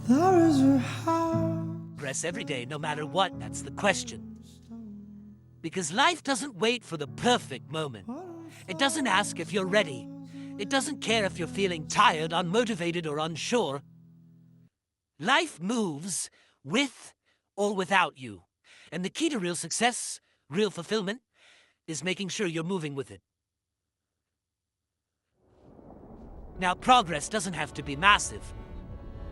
There is a house. Progress every day, no matter what, that's the question. Because life doesn't wait for the perfect moment. It doesn't ask if you're ready. It doesn't care if you're feeling tired, unmotivated, or unsure. Life moves with or without you. And the key to real success, real fulfillment, is making sure you're moving with it. Now, progress doesn't have to be massive.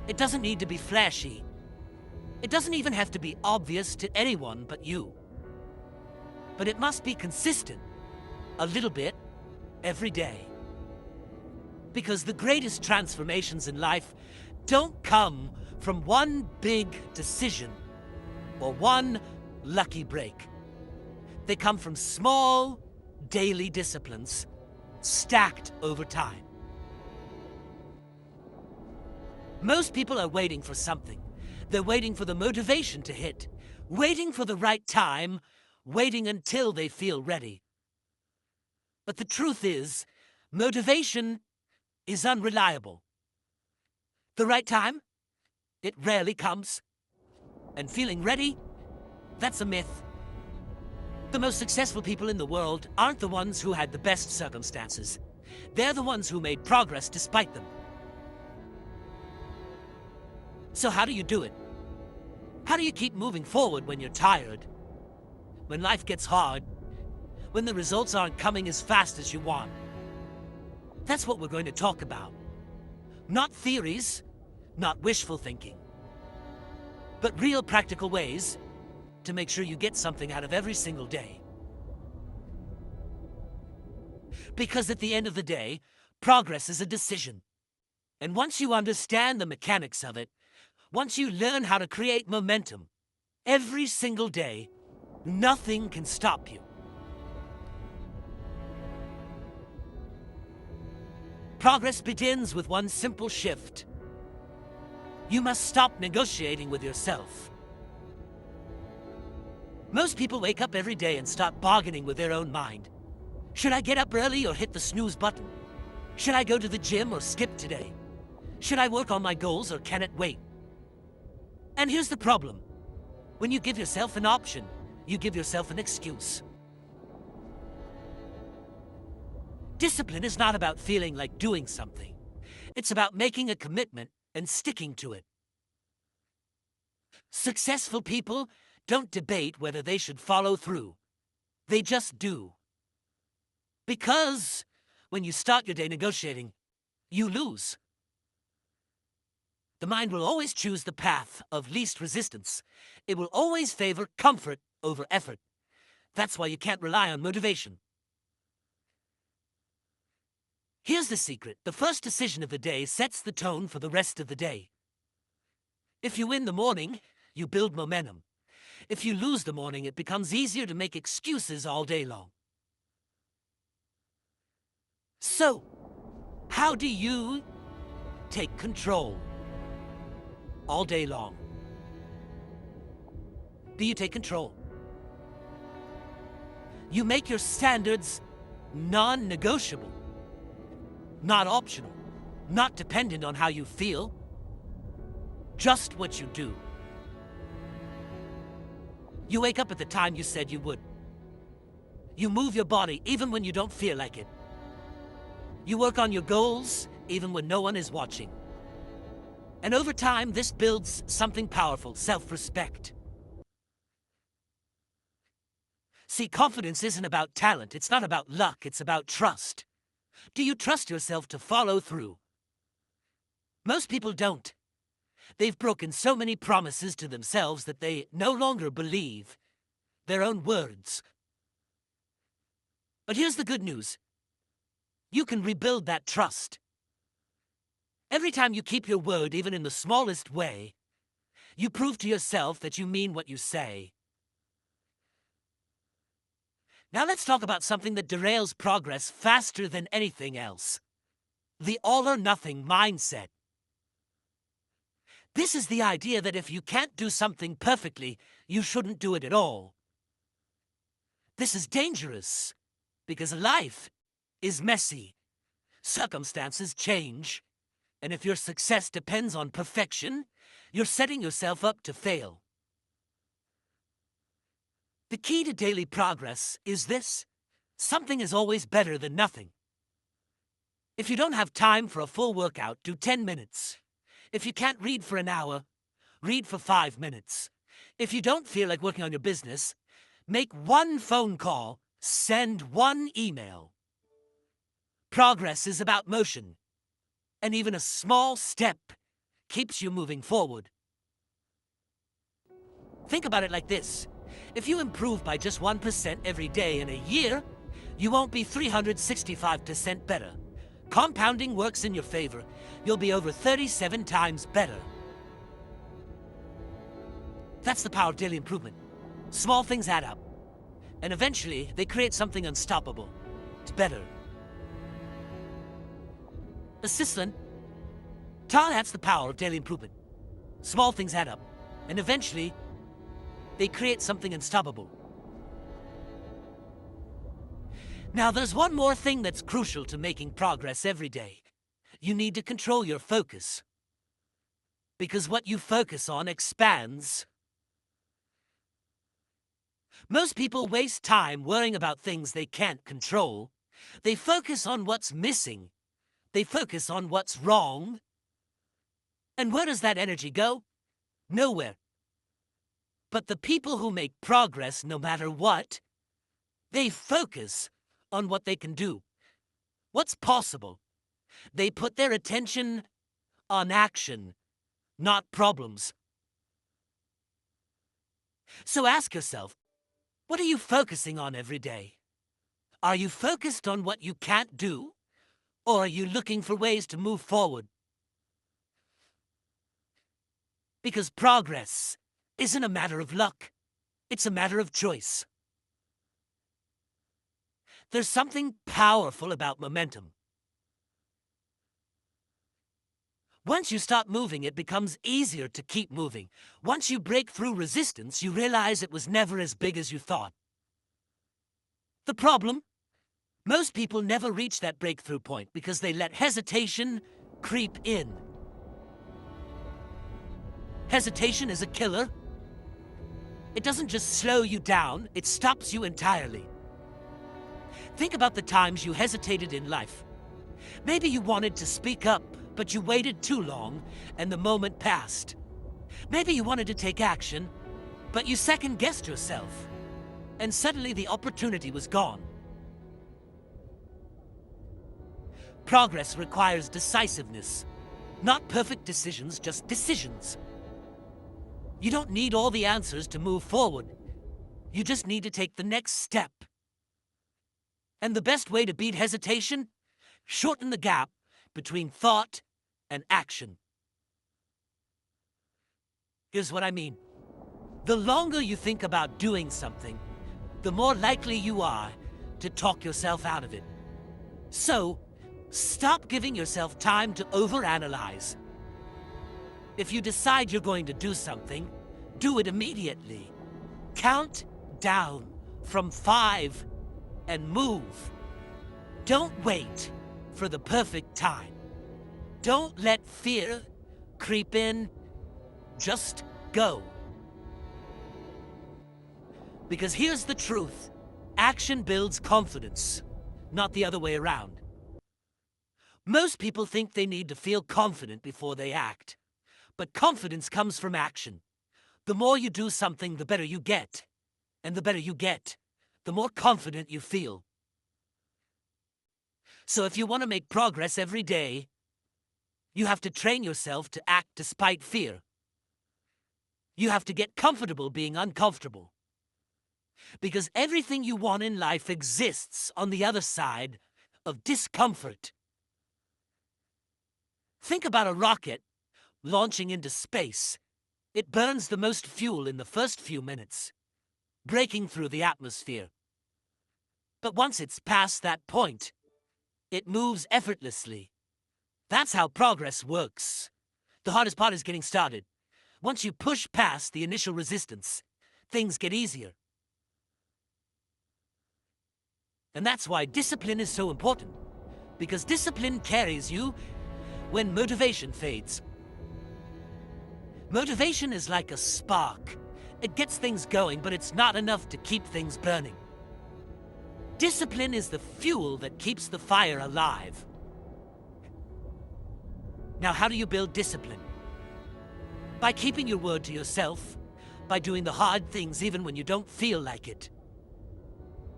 It doesn't need to be flashy. It doesn't even have to be obvious to anyone but you. But it must be consistent, a little bit, every day. Because the greatest transformations in life don't come from one big decision or one lucky break. They come from small, daily disciplines stacked over time. Most people are waiting for something. They're waiting for the motivation to hit, waiting for the right time, waiting until they feel ready. But the truth is, motivation is unreliable. The right time? It rarely comes. And feeling ready? That's a myth. The most successful people in the world aren't the ones who had the best circumstances. They're the ones who made progress despite them. So how do you do it? How do you keep moving forward when you're tired? When life gets hard? When the results aren't coming as fast as you want? That's what we're going to talk about. Not theories, not wishful thinking, but real practical ways to make sure you get something out of every single day. Because at the end of the day, progress is a decision. And once you understand the mechanics of it, once you learn how to create momentum, every single day, nothing can stop you. Progress begins with one simple shift. You must stop negotiating with yourself. Most people wake up every day and start bargaining with their own mind. Should I get up early or hit the snooze button? Should I go to the gym or skip today? Should I work on my goals or can it wait? And here's the problem. When you give yourself an option, you give yourself an excuse. Discipline is not about feeling like doing something. It's about making a commitment and sticking to it. Successful people don't debate whether they should follow through. They just do. Because when you start your day negotiating, you lose. The mind will always choose the path of least resistance. It will always favor comfort over effort. That's why you can't rely on motivation. Here's the secret. The first decision of the day sets the tone for the rest of the day. If you win the morning, you build momentum. If you lose the morning, it becomes easier to make excuses all day long. So, how do you take control all day long? Do you take control? You make your standards non-negotiable, not optional, not dependent on how you feel, just what you do. You wake up at the time you said you would. You move your body even when you don't feel like it. You work on your goals even when no one is watching. And over time, this builds something powerful, self-respect. See, confidence isn't about talent. It's not about luck. It's about trust. Do you trust yourself to follow through? Most people don't. They've broken so many promises to themselves that they no longer believe their own words. But here's the good news. You can rebuild that trust. Every time you keep your word, even in the smallest way, you prove to yourself that you mean what you say. Now let's talk about something that derails progress faster than anything else. The all-or-nothing mindset. This is the idea that if you can't do something perfectly, you shouldn't do it at all. This is dangerous, because life is messy. Circumstances change, and if your success depends on perfection, you're setting yourself up to fail. The key to daily progress is this: something is always better than nothing. If you don't have time for a full workout, do 10 minutes. If you can't read for an hour, read for 5 minutes. If you don't feel like working on your business, make one phone call, send one email. Progress is about motion, and even a small step keeps you moving forward. Think about it like this: if you improve by just 1% every day in a year, you won't be 365% better. Compounding works in your favor. You'll be over 37 times better. That's the power of daily improvement. Small things add up, and eventually they create something unstoppable. It's better. Assistant, that's the power of daily improvement. Small things add up, and eventually they create something unstoppable. Now, there's one more thing that's crucial to making progress every day. You need to control your focus. Because what you focus on expands. Most people waste time worrying about things they can't control. They focus on what's missing. They focus on what's wrong. And where does that energy go? Nowhere. But the people who make progress, no matter what, they focus on what they can do, what's possible. They put their attention on action, not problems. So ask yourself, what are you focusing on every day? Are you focused on what you can't do, or are you looking for ways to move forward? Because progress isn't a matter of luck, it's a matter of choice. There's something powerful about momentum. Once you stop moving, it becomes easier to keep moving. Once you break through resistance, you realize it was never as big as you thought. The problem? Most people never reach that breakthrough point because they let hesitation creep in. Hesitation is a killer. It doesn't just slow you down, it stops you entirely. Think about the times you hesitated in life. Maybe you wanted to speak up, but you waited too long, and the moment passed. Maybe you wanted to take action, but you second-guessed yourself, and suddenly the opportunity was gone. Progress requires decisiveness. Not perfect decisions, just decisions. You don't need all the answers to move forward. You just need to take the next step. And the best way to beat hesitation? Shorten the gap between thought and action. Here's what I mean. The longer you think about doing something, the more likely you are to talk yourself out of it. So, stop giving yourself time to overanalyze. If you decide you're going to do something, do it immediately. Count down from 5 and move. Don't wait for the perfect time. Don't let fear creep in. Just go. Because here's the truth. Action builds confidence, not the other way around. Most people think they need to feel confident before they act. But confidence comes from action. The more you do something, the better you get. And the better you get, the more confident you feel. So if you want to make progress every day, you have to train yourself to act despite fear. You have to get comfortable being uncomfortable. Because everything you want in life exists on the other side of discomfort. Think about a rocket launching into space. It burns the most fuel in the first few minutes, breaking through the atmosphere. But once it's past that point, it moves effortlessly. That's how progress works. The hardest part is getting started. Once you push past the initial resistance, things get easier. And that's why discipline is so important. Because discipline carries you when motivation fades. Motivation is like a spark. It gets things going, but it's not enough to keep things burning. Discipline is the fuel that keeps the fire alive. Now, how do you build discipline? By keeping your word to yourself, by doing the hard things even when you don't feel like it.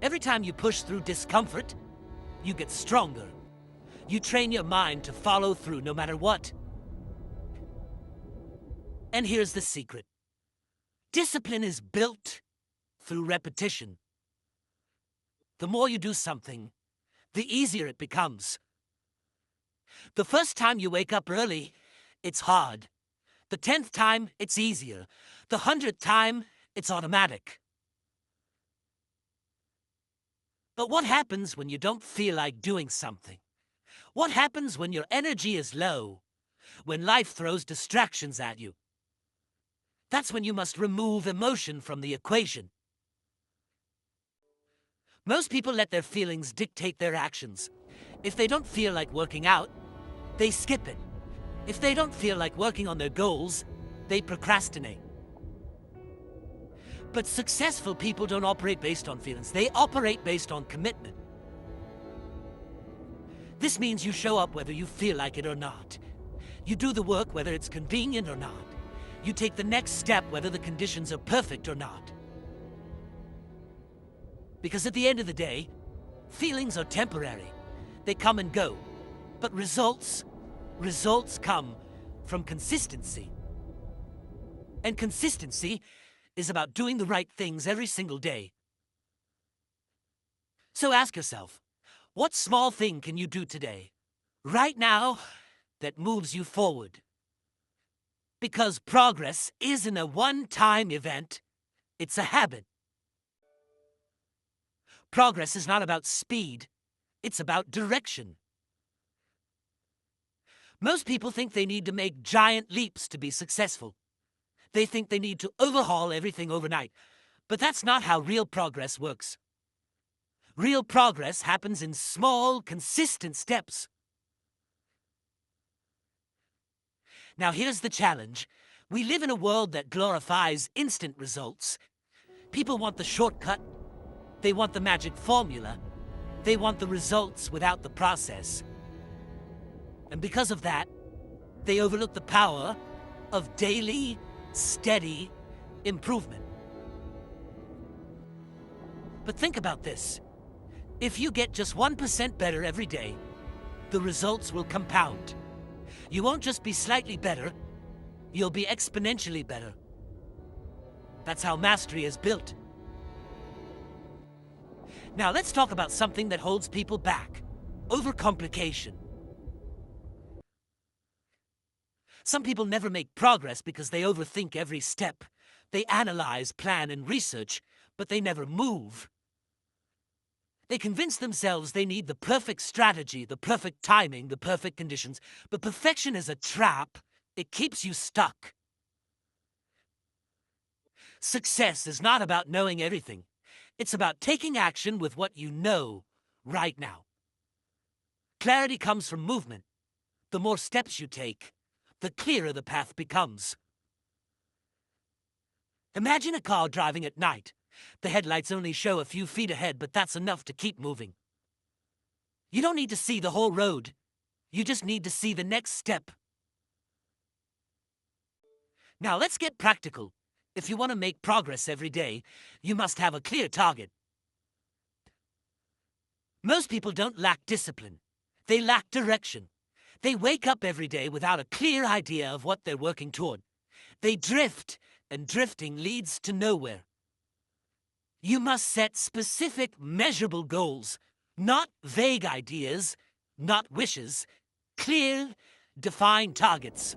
Every time you push through discomfort, you get stronger. You train your mind to follow through no matter what. And here's the secret. Discipline is built through repetition. The more you do something, the easier it becomes. The first time you wake up early, it's hard. The 10th time, it's easier. The 100th time, it's automatic. But what happens when you don't feel like doing something? What happens when your energy is low? When life throws distractions at you? That's when you must remove emotion from the equation. Most people let their feelings dictate their actions. If they don't feel like working out, they skip it. If they don't feel like working on their goals, they procrastinate. But successful people don't operate based on feelings. They operate based on commitment. This means you show up whether you feel like it or not. You do the work whether it's convenient or not. You take the next step whether the conditions are perfect or not. Because at the end of the day, feelings are temporary. They come and go. But results come from consistency. And consistency is about doing the right things every single day. So ask yourself, what small thing can you do today, right now, that moves you forward? Because progress isn't a one-time event, it's a habit. Progress is not about speed, it's about direction. Most people think they need to make giant leaps to be successful. They think they need to overhaul everything overnight. But that's not how real progress works. Real progress happens in small, consistent steps. Now here's the challenge. We live in a world that glorifies instant results. People want the shortcut. They want the magic formula. They want the results without the process. And because of that, they overlook the power of daily, steady improvement. But think about this. If you get just 1% better every day, the results will compound. You won't just be slightly better, you'll be exponentially better. That's how mastery is built. Now let's talk about something that holds people back. Overcomplication. Some people never make progress because they overthink every step. They analyze, plan, and research, but they never move. They convince themselves they need the perfect strategy, the perfect timing, the perfect conditions. But perfection is a trap. It keeps you stuck. Success is not about knowing everything. It's about taking action with what you know right now. Clarity comes from movement. The more steps you take, the clearer the path becomes. Imagine a car driving at night. The headlights only show a few feet ahead, but that's enough to keep moving. You don't need to see the whole road. You just need to see the next step. Now let's get practical. If you want to make progress every day, you must have a clear target. Most people don't lack discipline. They lack direction. They wake up every day without a clear idea of what they're working toward. They drift, and drifting leads to nowhere. You must set specific, measurable goals, not vague ideas, not wishes, clear, defined targets.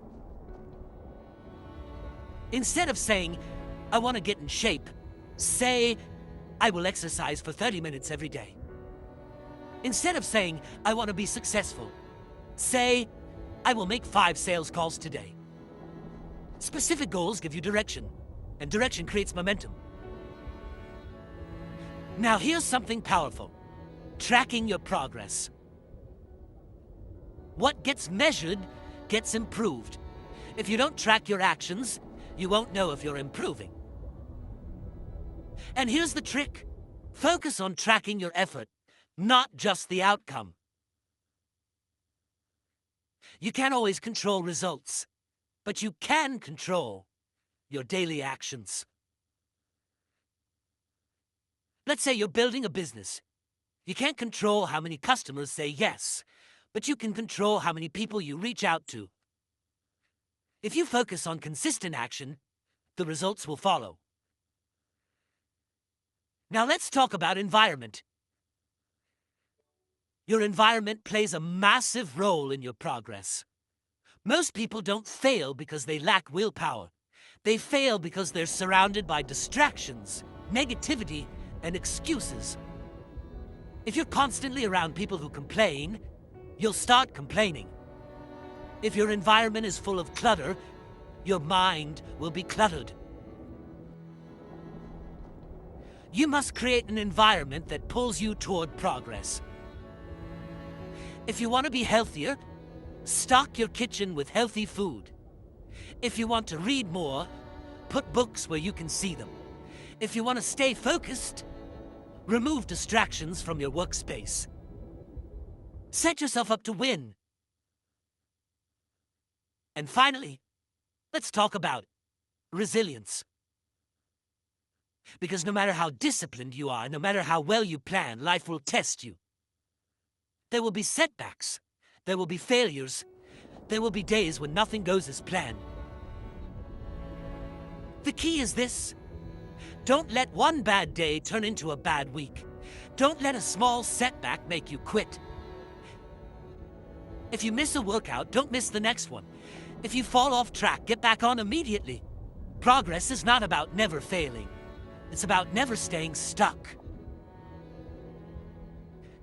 Instead of saying, I want to get in shape, say, I will exercise for 30 minutes every day. Instead of saying, I want to be successful, say, I will make 5 sales calls today. Specific goals give you direction, and direction creates momentum. Now here's something powerful. Tracking your progress. What gets measured gets improved. If you don't track your actions, you won't know if you're improving. And here's the trick. Focus on tracking your effort, not just the outcome. You can't always control results, but you can control your daily actions. Let's say you're building a business. You can't control how many customers say yes, but you can control how many people you reach out to. If you focus on consistent action, the results will follow. Now let's talk about environment. Your environment plays a massive role in your progress. Most people don't fail because they lack willpower. They fail because they're surrounded by distractions, negativity, and excuses. If you're constantly around people who complain, you'll start complaining. If your environment is full of clutter, your mind will be cluttered. You must create an environment that pulls you toward progress. If you want to be healthier, stock your kitchen with healthy food. If you want to read more, put books where you can see them. If you want to stay focused, remove distractions from your workspace. Set yourself up to win. And finally, let's talk about resilience. Because no matter how disciplined you are, no matter how well you plan, life will test you. There will be setbacks. There will be failures. There will be days when nothing goes as planned. The key is this. Don't let one bad day turn into a bad week. Don't let a small setback make you quit. If you miss a workout, don't miss the next one. If you fall off track, get back on immediately. Progress is not about never failing. It's about never staying stuck.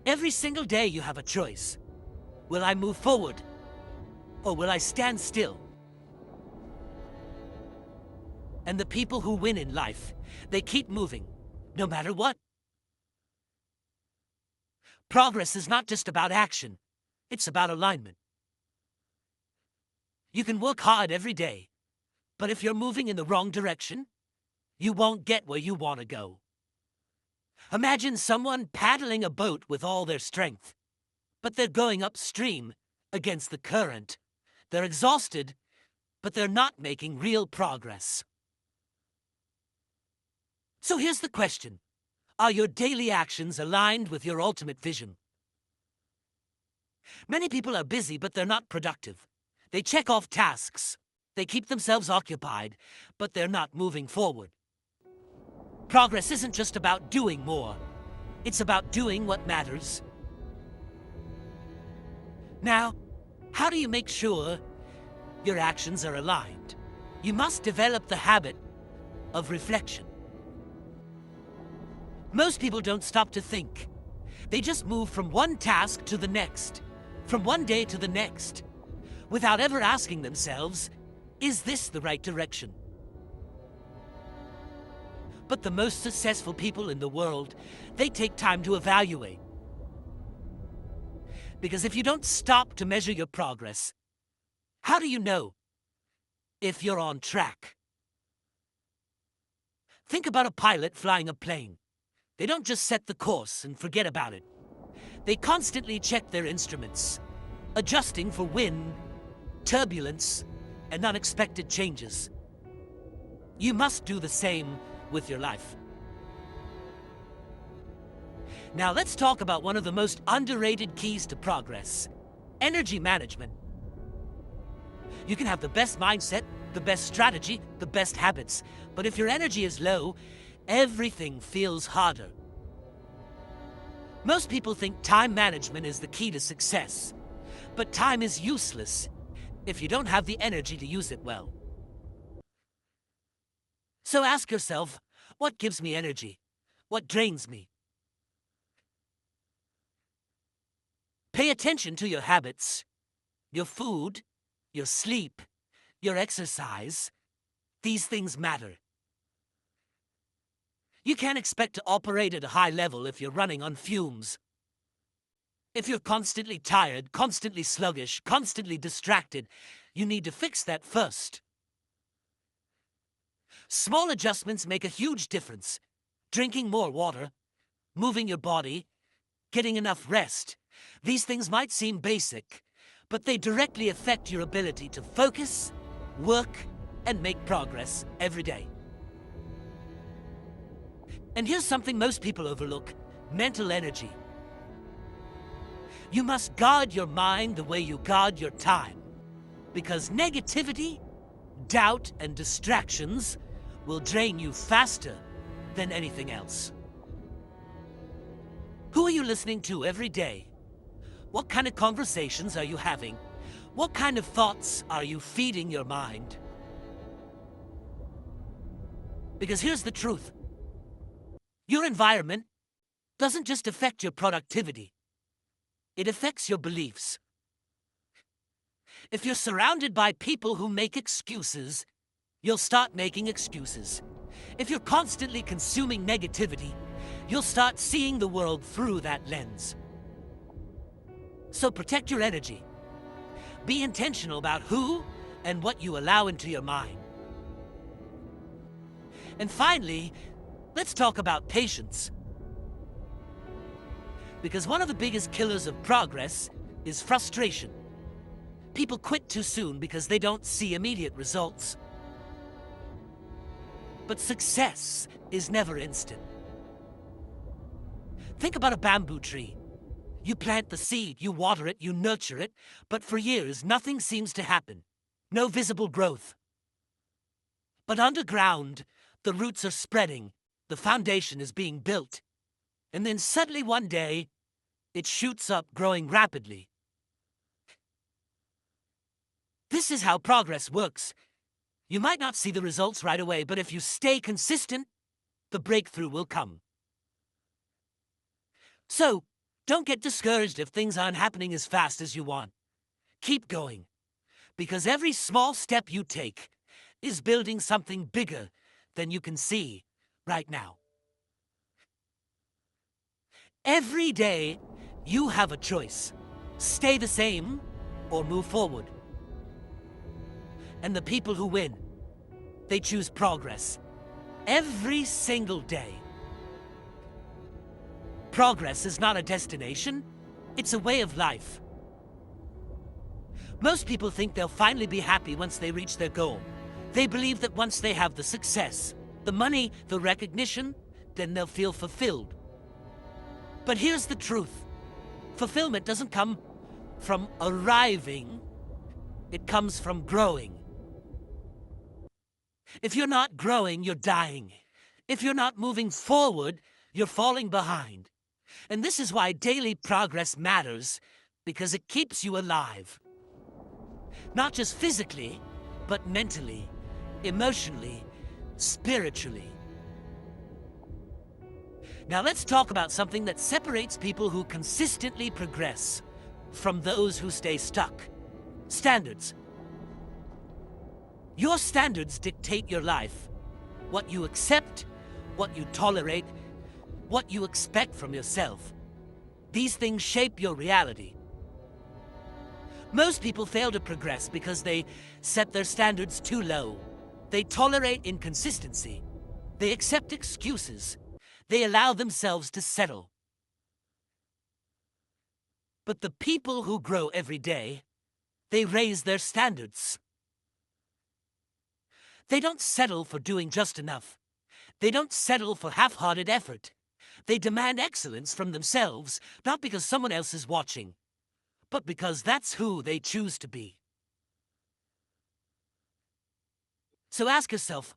Every single day you have a choice. Will I move forward? Or will I stand still? And the people who win in life, they keep moving, no matter what. Progress is not just about action. It's about alignment. You can work hard every day, but if you're moving in the wrong direction, you won't get where you want to go. Imagine someone paddling a boat with all their strength, but they're going upstream against the current. They're exhausted, but they're not making real progress. So here's the question. Are your daily actions aligned with your ultimate vision? Many people are busy, but they're not productive. They check off tasks. They keep themselves occupied, but they're not moving forward. Progress isn't just about doing more. It's about doing what matters. Now, how do you make sure your actions are aligned? You must develop the habit of reflection. Most people don't stop to think. They just move from one task to the next, from one day to the next, without ever asking themselves, is this the right direction? But the most successful people in the world, they take time to evaluate. Because if you don't stop to measure your progress, how do you know if you're on track? Think about a pilot flying a plane. They don't just set the course and forget about it. They constantly check their instruments, adjusting for wind, turbulence, and unexpected changes. You must do the same with your life. Now let's talk about one of the most underrated keys to progress: energy management. You can have the best mindset, the best strategy, the best habits, but if your energy is low, everything feels harder. Most people think time management is the key to success, but time is useless if you don't have the energy to use it well. So ask yourself, what gives me energy? What drains me? Pay attention to your habits, your food, your sleep, your exercise. These things matter. You can't expect to operate at a high level if you're running on fumes. If you're constantly tired, constantly sluggish, constantly distracted, you need to fix that first. Small adjustments make a huge difference. Drinking more water, moving your body, getting enough rest. These things might seem basic, but they directly affect your ability to focus, work, and make progress every day. And here's something most people overlook: mental energy. You must guard your mind the way you guard your time, because negativity, doubt, and distractions will drain you faster than anything else. Who are you listening to every day? What kind of conversations are you having? What kind of thoughts are you feeding your mind? Because here's the truth. Your environment doesn't just affect your productivity. It affects your beliefs. If you're surrounded by people who make excuses, you'll start making excuses. If you're constantly consuming negativity, you'll start seeing the world through that lens. So protect your energy. Be intentional about who and what you allow into your mind. And finally, let's talk about patience. Because one of the biggest killers of progress is frustration. People quit too soon because they don't see immediate results. But success is never instant. Think about a bamboo tree. You plant the seed, you water it, you nurture it, but for years nothing seems to happen. No visible growth. But underground, the roots are spreading, the foundation is being built. And then suddenly one day, it shoots up, growing rapidly. This is how progress works. You might not see the results right away, but if you stay consistent, the breakthrough will come. So, don't get discouraged if things aren't happening as fast as you want. Keep going, because every small step you take is building something bigger than you can see right now. Every day, you have a choice. Stay the same or move forward. And the people who win, they choose progress every single day. Progress is not a destination, it's a way of life. Most people think they'll finally be happy once they reach their goal. They believe that once they have the success, the money, the recognition, then they'll feel fulfilled. But here's the truth. Fulfillment doesn't come from arriving, it comes from growing. If you're not growing, you're dying. If you're not moving forward, you're falling behind. And this is why daily progress matters, because it keeps you alive. Not just physically, but mentally, emotionally, spiritually. Now let's talk about something that separates people who consistently progress from those who stay stuck. Standards. Your standards dictate your life. What you accept, what you tolerate, what you expect from yourself. These things shape your reality. Most people fail to progress because they set their standards too low. They tolerate inconsistency. They accept excuses. They allow themselves to settle. But the people who grow every day, they raise their standards. They don't settle for doing just enough. They don't settle for half-hearted effort. They demand excellence from themselves, not because someone else is watching, but because that's who they choose to be. So ask yourself,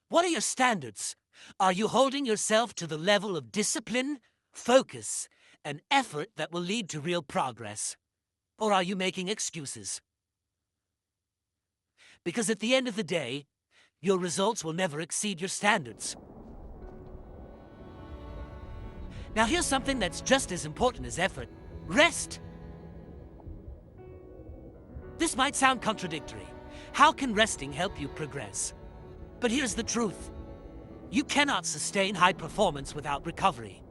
what are your standards? Are you holding yourself to the level of discipline, focus, and effort that will lead to real progress? Or are you making excuses? Because at the end of the day, your results will never exceed your standards. Now here's something that's just as important as effort. Rest. This might sound contradictory. How can resting help you progress? But here's the truth. You cannot sustain high performance without recovery.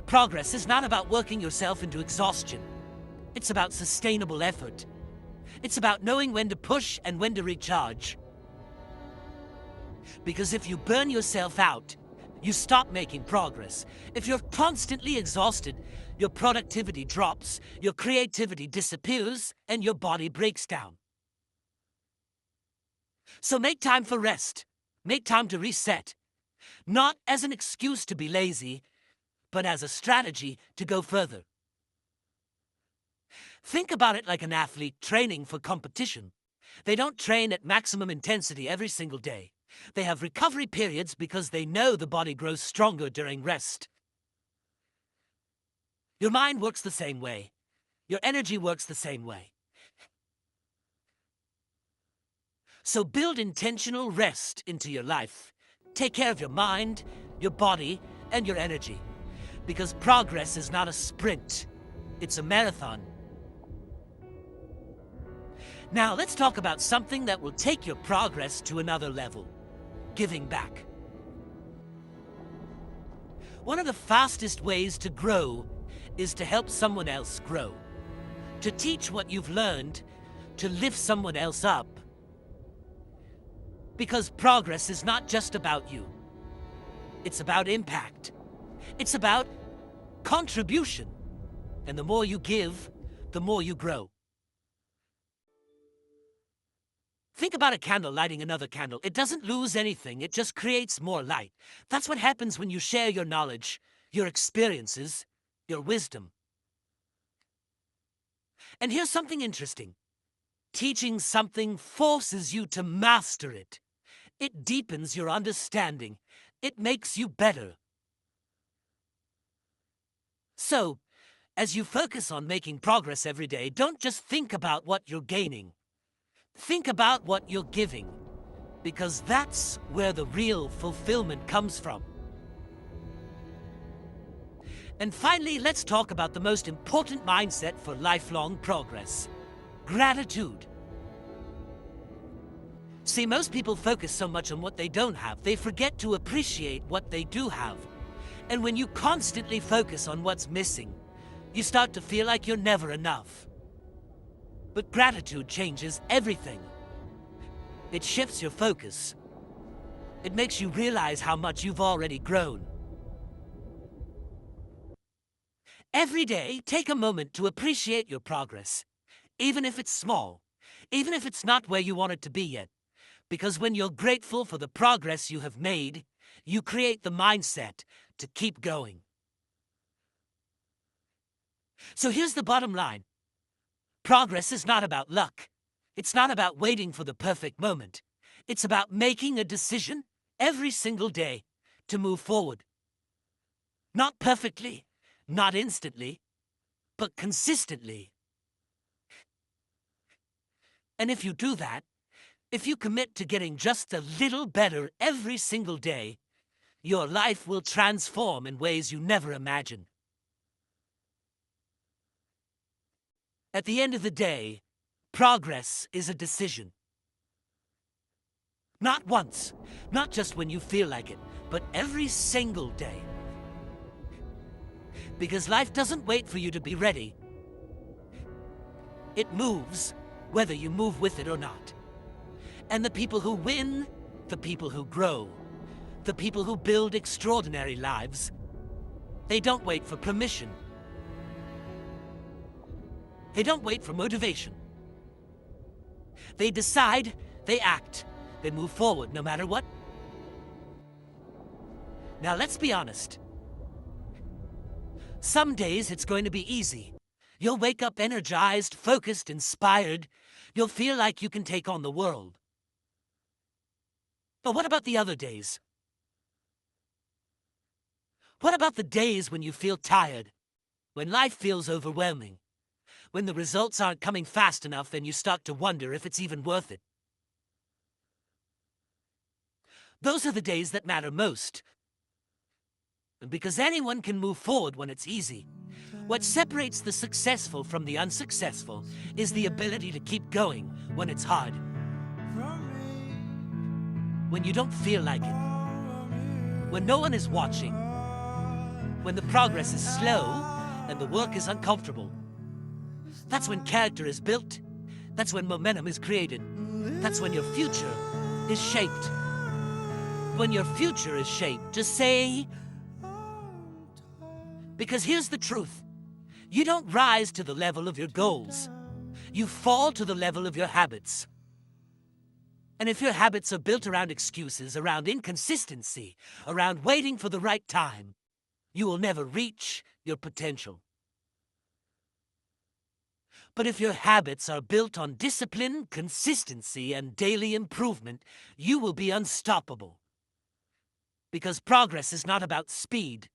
Progress is not about working yourself into exhaustion. It's about sustainable effort. It's about knowing when to push and when to recharge. Because if you burn yourself out, you stop making progress. If you're constantly exhausted, your productivity drops, your creativity disappears, and your body breaks down. So make time for rest. Make time to reset. Not as an excuse to be lazy, but as a strategy to go further. Think about it like an athlete training for competition. They don't train at maximum intensity every single day. They have recovery periods because they know the body grows stronger during rest. Your mind works the same way. Your energy works the same way. So build intentional rest into your life. Take care of your mind, your body, and your energy. Because progress is not a sprint. It's a marathon. Now let's talk about something that will take your progress to another level. Giving back. One of the fastest ways to grow is to help someone else grow. To teach what you've learned, to lift someone else up. Because progress is not just about you. It's about impact. It's about contribution. And the more you give, the more you grow. Think about a candle lighting another candle. It doesn't lose anything, it just creates more light. That's what happens when you share your knowledge, your experiences, your wisdom. And here's something interesting. Teaching something forces you to master it. It deepens your understanding. It makes you better. So, as you focus on making progress every day, don't just think about what you're gaining. Think about what you're giving, because that's where the real fulfillment comes from. And finally, let's talk about the most important mindset for lifelong progress: gratitude. See, most people focus so much on what they don't have, they forget to appreciate what they do have. And when you constantly focus on what's missing, you start to feel like you're never enough. But gratitude changes everything. It shifts your focus. It makes you realize how much you've already grown. Every day, take a moment to appreciate your progress, even if it's small, even if it's not where you want it to be yet. Because when you're grateful for the progress you have made, you create the mindset to keep going. So here's the bottom line. Progress is not about luck. It's not about waiting for the perfect moment. It's about making a decision every single day to move forward. Not perfectly, not instantly, but consistently. And if you do that, if you commit to getting just a little better every single day, your life will transform in ways you never imagined. At the end of the day, progress is a decision. Not once, not just when you feel like it, but every single day. Because life doesn't wait for you to be ready. It moves, whether you move with it or not. And the people who win, the people who grow, the people who build extraordinary lives, they don't wait for permission. They don't wait for motivation. They decide, they act, they move forward no matter what. Now let's be honest. Some days it's going to be easy. You'll wake up energized, focused, inspired. You'll feel like you can take on the world. But what about the other days? What about the days when you feel tired? When life feels overwhelming? When the results aren't coming fast enough and you start to wonder if it's even worth it? Those are the days that matter most. And because anyone can move forward when it's easy, what separates the successful from the unsuccessful is the ability to keep going when it's hard. When you don't feel like it. When no one is watching. When the progress is slow and the work is uncomfortable. That's when character is built. That's when momentum is created. That's when your future is shaped. When your future is shaped, just say... Because here's the truth. You don't rise to the level of your goals. You fall to the level of your habits. And if your habits are built around excuses, around inconsistency, around waiting for the right time, you will never reach your potential. But if your habits are built on discipline, consistency, and daily improvement, you will be unstoppable. Because progress is not about speed.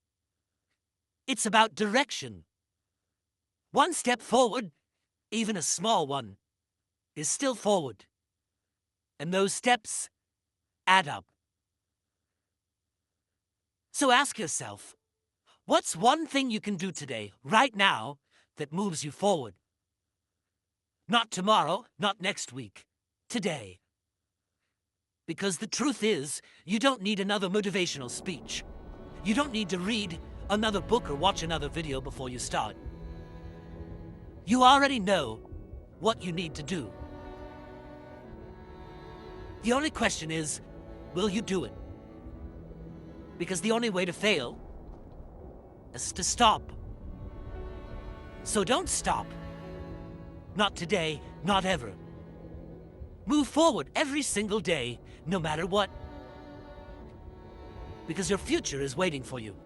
It's about direction. One step forward, even a small one, is still forward. And those steps add up. So ask yourself, what's one thing you can do today, right now, that moves you forward? Not tomorrow, not next week. Today. Because the truth is, you don't need another motivational speech. You don't need to read another book or watch another video before you start. You already know what you need to do. The only question is, will you do it? Because the only way to fail is to stop. So don't stop. Not today, not ever. Move forward every single day, no matter what. Because your future is waiting for you.